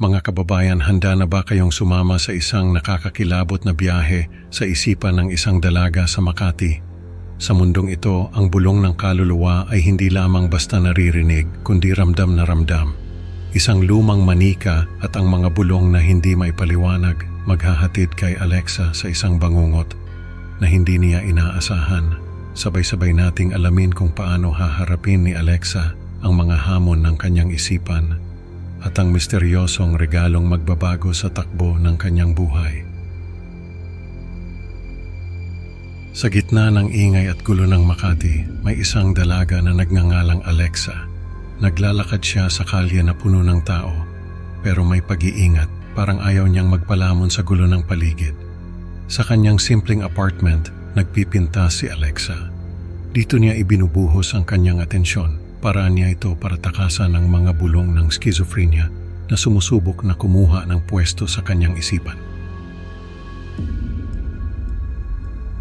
Mga kababayan, handa na ba kayong sumama sa isang nakakakilabot na biyahe sa isipan ng isang dalaga sa Makati? Sa mundong ito, ang bulong ng kaluluwa ay hindi lamang basta naririnig, kundi ramdam na ramdam. Isang lumang manika at ang mga bulong na hindi maipaliwanag maghahatid kay Alexa sa isang bangungot na hindi niya inaasahan. Sabay-sabay nating alamin kung paano haharapin ni Alexa ang mga hamon ng kanyang isipan at ang misteryosong regalong magbabago sa takbo ng kanyang buhay. Sa gitna ng ingay at gulo ng Makati, may isang dalaga na nagngangalang Alexa. Naglalakad siya sa kalye na puno ng tao, pero may pag-iingat, parang ayaw niyang magpalamon sa gulo ng paligid. Sa kanyang simpleng apartment, nagpipinta si Alexa. Dito niya ibinubuhos ang kanyang atensyon. Paraan niya ito para takasan ang mga bulong ng schizophrenia na sumusubok na kumuha ng pwesto sa kanyang isipan.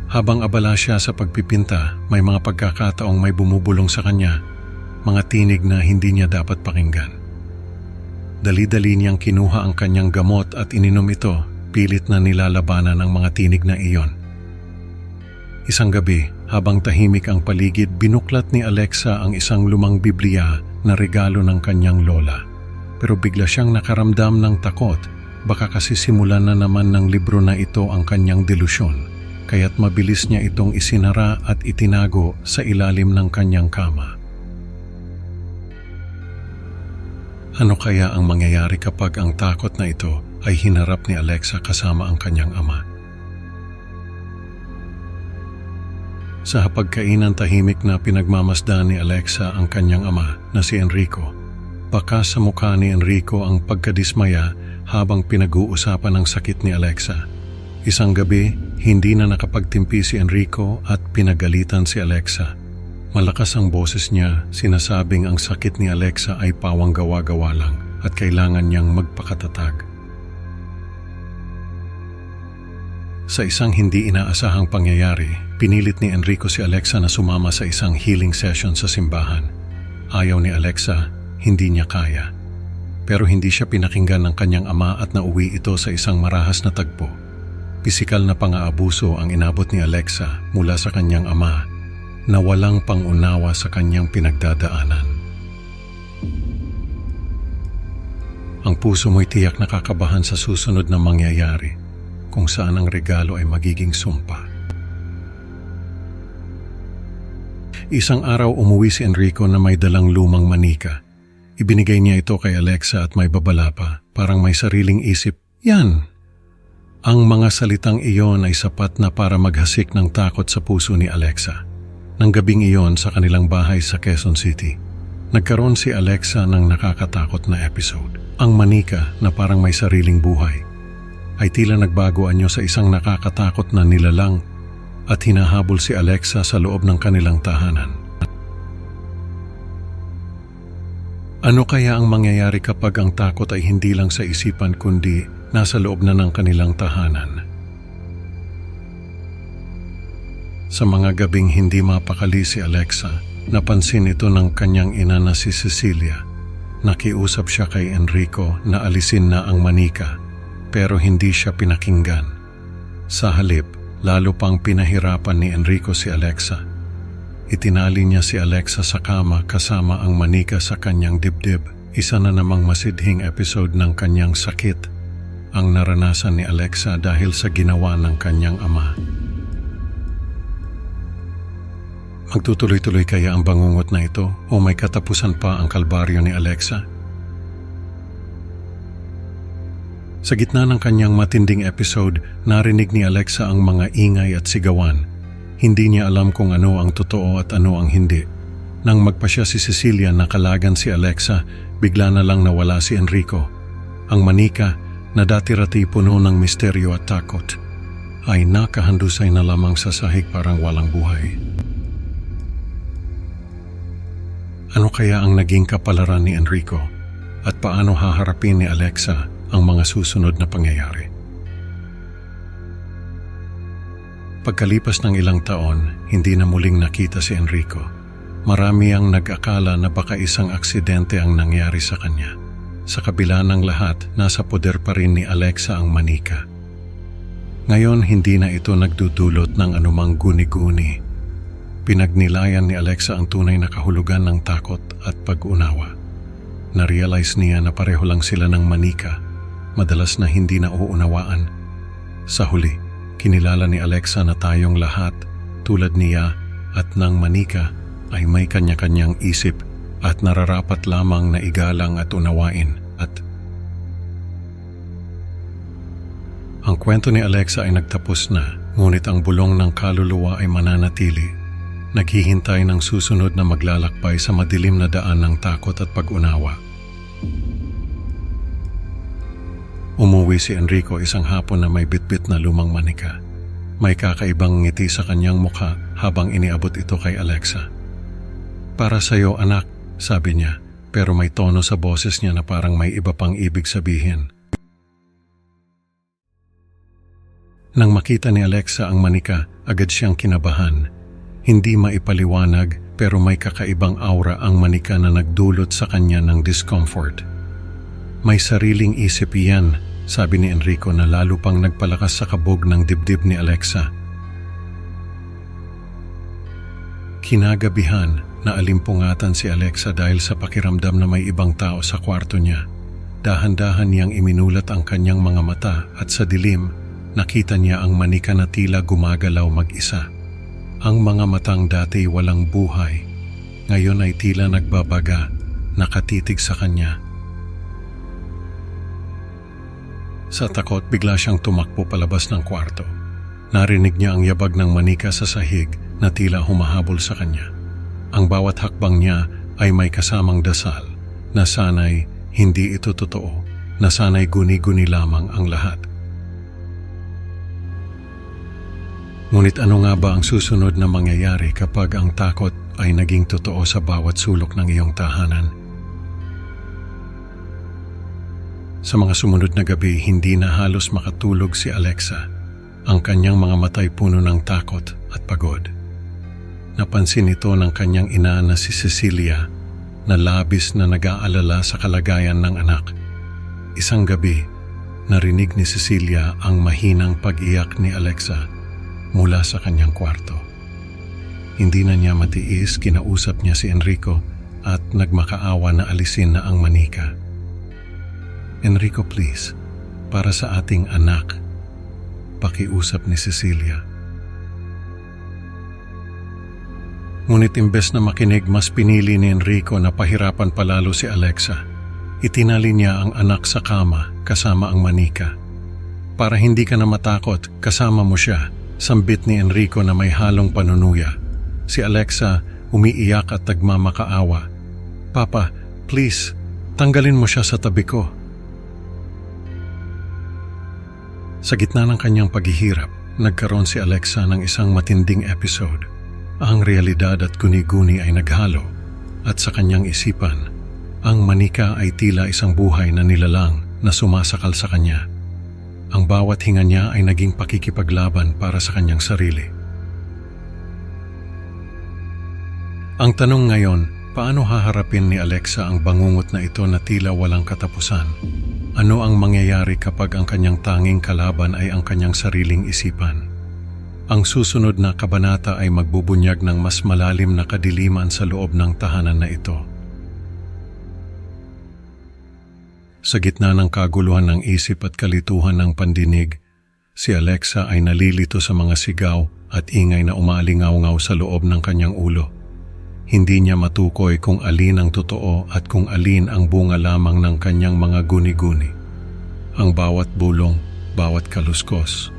Habang abala siya sa pagpipinta, may mga pagkakataong may bumubulong sa kanya, mga tinig na hindi niya dapat pakinggan. Dali-dali niyang kinuha ang kanyang gamot at ininom ito, pilit na nilalabanan ang mga tinig na iyon. Isang gabi, habang tahimik ang paligid, binuklat ni Alexa ang isang lumang Biblia na regalo ng kanyang lola. Pero bigla siyang nakaramdam ng takot, baka kasi simulan na naman ng libro na ito ang kanyang delusyon, kaya't mabilis niya itong isinara at itinago sa ilalim ng kanyang kama. Ano kaya ang mangyayari kapag ang takot na ito ay hinarap ni Alexa kasama ang kanyang ama? Sa hapagkainan tahimik na pinagmamasdan ni Alexa ang kanyang ama na si Enrico. Baka sa mukha ni Enrico ang pagkadismaya habang pinag-uusapan ang sakit ni Alexa. Isang gabi, hindi na nakapagtimpi si Enrico at pinagalitan si Alexa. Malakas ang boses niya, sinasabing ang sakit ni Alexa ay pawang gawa-gawa lang at kailangan niyang magpakatatag. Sa isang hindi inaasahang pangyayari, pinilit ni Enrico si Alexa na sumama sa isang healing session sa simbahan. Ayaw ni Alexa, hindi niya kaya. Pero hindi siya pinakinggan ng kanyang ama at nauwi ito sa isang marahas na tagpo. Pisikal na pang-aabuso ang inabot ni Alexa mula sa kanyang ama na walang pangunawa sa kanyang pinagdadaanan. Ang puso mo'y tiyak nakakabahan sa susunod na mangyayari, kung saan ang regalo ay magiging sumpa. Isang araw umuwi si Enrico na may dalang lumang manika. Ibinigay niya ito kay Alexa at may babala pa, parang may sariling isip, "Yan!" Ang mga salitang iyon ay sapat na para maghasik ng takot sa puso ni Alexa. Nang gabing iyon sa kanilang bahay sa Quezon City, nagkaroon si Alexa ng nakakatakot na episode. Ang manika na parang may sariling buhay ay tila nagbago anyo sa isang nakakatakot na nilalang at hinahabol si Alexa sa loob ng kanilang tahanan. Ano kaya ang mangyayari kapag ang takot ay hindi lang sa isipan kundi nasa loob na ng kanilang tahanan? Sa mga gabing hindi mapakali si Alexa, napansin ito ng kanyang ina na si Cecilia. Nakiusap siya kay Enrico na alisin na ang manika, pero hindi siya pinakinggan. Sa halip, lalo pang pinahirapan ni Enrico si Alexa. Itinali niya si Alexa sa kama kasama ang manika sa kanyang dibdib. Isa na namang masidhing episode ng kanyang sakit ang naranasan ni Alexa dahil sa ginawa ng kanyang ama. Magtutuloy-tuloy kaya ang bangungot na ito o may katapusan pa ang kalbaryo ni Alexa? Sa gitna ng kanyang matinding episode, narinig ni Alexa ang mga ingay at sigawan. Hindi niya alam kung ano ang totoo at ano ang hindi. Nang magpasya si Cecilia na kalagan si Alexa, bigla na lang nawala si Enrico. Ang manika na dati-rati puno ng misteryo at takot ay nakahandusay na lamang sa sahig parang walang buhay. Ano kaya ang naging kapalaran ni Enrico at paano haharapin ni Alexa ang mga susunod na pangyayari? Pagkalipas ng ilang taon, hindi na muling nakita si Enrico. Marami ang nag-akala na baka isang aksidente ang nangyari sa kanya. sa kabila ng lahat, nasa poder pa rin ni Alexa ang manika. Ngayon, hindi na ito nagdudulot ng anumang guni-guni. Pinagnilayan ni Alexa ang tunay na kahulugan ng takot at pag-unawa. Na-realize niya na pareho lang sila ng manika, madalas na hindi nauunawaan. Sa huli, kinilala ni Alexa na tayong lahat, tulad niya at ng manika, ay may kanya-kanyang isip at nararapat lamang na igalang at unawain. At ang kwento ni Alexa ay nagtapos na, ngunit ang bulong ng kaluluwa ay mananatili, naghihintay ng susunod na maglalakbay sa madilim na daan ng takot at pag-unawa. Umuwi si Enrico isang hapon na may bitbit na lumang manika. May kakaibang ngiti sa kanyang mukha habang iniabot ito kay Alexa. "Para sa'yo, anak," sabi niya, pero may tono sa boses niya na parang may iba pang ibig sabihin. Nang makita ni Alexa ang manika, agad siyang kinabahan. Hindi maipaliwanag, pero may kakaibang aura ang manika na nagdulot sa kanya ng discomfort. "May sariling isip iyan," sabi ni Enrico na lalo pang nagpalakas sa kabog ng dibdib ni Alexa. Kinagabihan, naalimpungatan si Alexa dahil sa pakiramdam na may ibang tao sa kwarto niya. Dahan-dahan niyang iminulat ang kanyang mga mata at sa dilim, nakita niya ang manika na tila gumagalaw mag-isa. Ang mga matang dati walang buhay, ngayon ay tila nagbabaga, nakatitig sa kanya. Sa takot, bigla siyang tumakbo palabas ng kwarto. Narinig niya ang yabag ng manika sa sahig na tila humahabol sa kanya. Ang bawat hakbang niya ay may kasamang dasal na sana'y hindi ito totoo, na sana'y guni-guni lamang ang lahat. Ngunit ano nga ba ang susunod na mangyayari kapag ang takot ay naging totoo sa bawat sulok ng iyong tahanan? Sa mga sumunod na gabi, hindi na halos makatulog si Alexa. Ang kanyang mga matay puno ng takot at pagod. Napansin ito ng kanyang ina na si Cecilia, na labis na nag-aalala sa kalagayan ng anak. Isang gabi, narinig ni Cecilia ang mahinang pag-iyak ni Alexa mula sa kanyang kwarto. Hindi na niya matiis, kinausap niya si Enrico at nagmakaawa na alisin na ang manika. "Enrico, please, para sa ating anak," pakiusap ni Cecilia. Ngunit imbes na makinig, mas pinili ni Enrico na pahirapan palalo si Alexa. Itinali niya ang anak sa kama kasama ang manika. "Para hindi ka na matakot, kasama mo siya," sambit ni Enrico na may halong panunuya. Si Alexa umiiyak at nagmamakaawa. "Papa, please, tanggalin mo siya sa tabi ko." Sa gitna ng kanyang paghihirap, nagkaroon si Alexa ng isang matinding episode. Ang realidad at guni-guni ay naghalo, at sa kanyang isipan, ang manika ay tila isang buhay na nilalang na sumasakal sa kanya. Ang bawat hinga niya ay naging pakikipaglaban para sa kanyang sarili. Ang tanong ngayon, paano haharapin ni Alexa ang bangungot na ito na tila walang katapusan? Ano ang mangyayari kapag ang kanyang tanging kalaban ay ang kanyang sariling isipan? Ang susunod na kabanata ay magbubunyag ng mas malalim na kadiliman sa loob ng tahanan na ito. Sa gitna ng kaguluhan ng isip at kalituhan ng pandinig, si Alexa ay nalilito sa mga sigaw at ingay na umaalingaw-ngaw sa loob ng kanyang ulo. Hindi niya matukoy kung alin ang totoo at kung alin ang bunga lamang ng kanyang mga guni-guni. Ang bawat bulong, bawat kaluskos,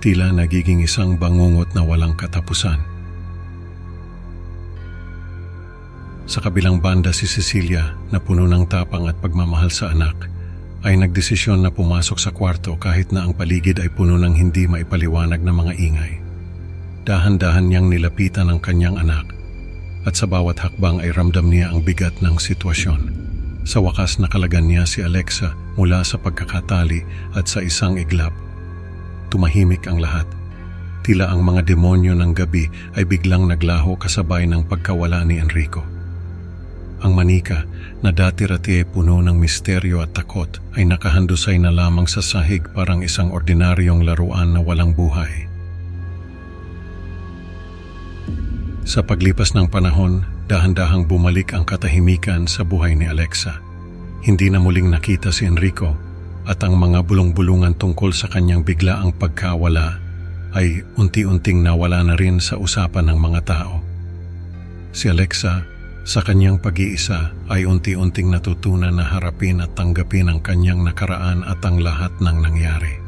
tila nagiging isang bangungot na walang katapusan. Sa kabilang banda, si Cecilia, na puno ng tapang at pagmamahal sa anak, ay nagdesisyon na pumasok sa kwarto kahit na ang paligid ay puno ng hindi maipaliwanag na mga ingay. Dahan-dahan niyang nilapitan ang kanyang anak, at sa bawat hakbang ay ramdam niya ang bigat ng sitwasyon. Sa wakas, nakalagan niya si Alexa mula sa pagkakatali at sa isang iglap. Tumahimik ang lahat. Tila ang mga demonyo ng gabi ay biglang naglaho kasabay ng pagkawala ni Enrico. Ang manika na dati-rati ay puno ng misteryo at takot ay nakahandusay na lamang sa sahig parang isang ordinaryong laruan na walang buhay. Sa paglipas ng panahon, dahan-dahang bumalik ang katahimikan sa buhay ni Alexa. Hindi na muling nakita si Enrico at ang mga bulong-bulungan tungkol sa kanyang biglaang pagkawala ay unti-unting nawala na rin sa usapan ng mga tao. Si Alexa, sa kanyang pag-iisa ay unti-unting natutunan na harapin at tanggapin ang kanyang nakaraan at ang lahat ng nangyari.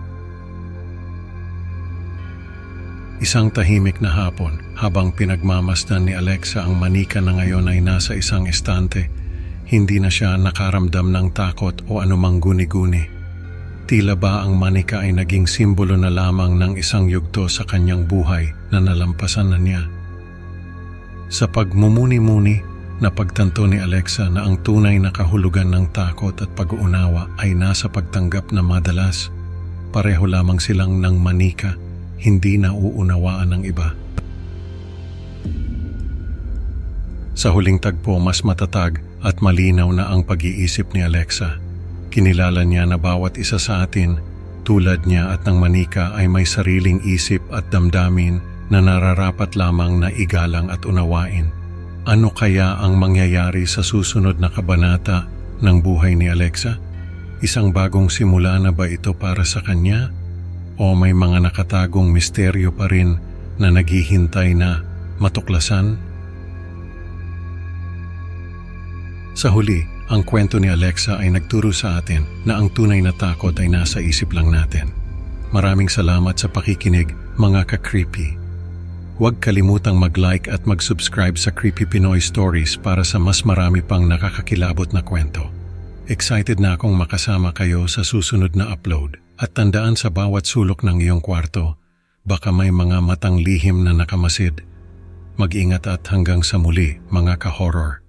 Isang tahimik na hapon, habang pinagmamasdan ni Alexa ang manika na ngayon ay nasa isang estante, hindi na siya nakaramdam ng takot o anumang guni-guni. Tila ba ang manika ay naging simbolo na lamang ng isang yugto sa kanyang buhay na nalampasan na niya. Sa pagmumuni-muni, napagtanto ni Alexa na ang tunay na kahulugan ng takot at pag-uunawa ay nasa pagtanggap na madalas pareho lamang silang ng manika, hindi nauunawaan ng iba. Sa huling tagpo, mas matatag at malinaw na ang pag-iisip ni Alexa. Kinilala niya na bawat isa sa atin, tulad niya at ng manika, ay may sariling isip at damdamin na nararapat lamang na igalang at unawain. Ano kaya ang mangyayari sa susunod na kabanata ng buhay ni Alexa? Isang bagong simula na ba ito para sa kanya? O may mga nakatagong misteryo pa rin na naghihintay na matuklasan? Sa huli, ang kwento ni Alexa ay nagturo sa atin na ang tunay na takot ay nasa isip lang natin. Maraming salamat sa pakikinig, mga ka-creepy. Huwag kalimutang mag-like at mag-subscribe sa Creepy Pinoy Stories para sa mas marami pang nakakakilabot na kwento. Excited na akong makasama kayo sa susunod na upload. At tandaan, sa bawat sulok ng iyong kwarto, baka may mga matang lihim na nakamasid. Mag-ingat at hanggang sa muli, mga ka-horror.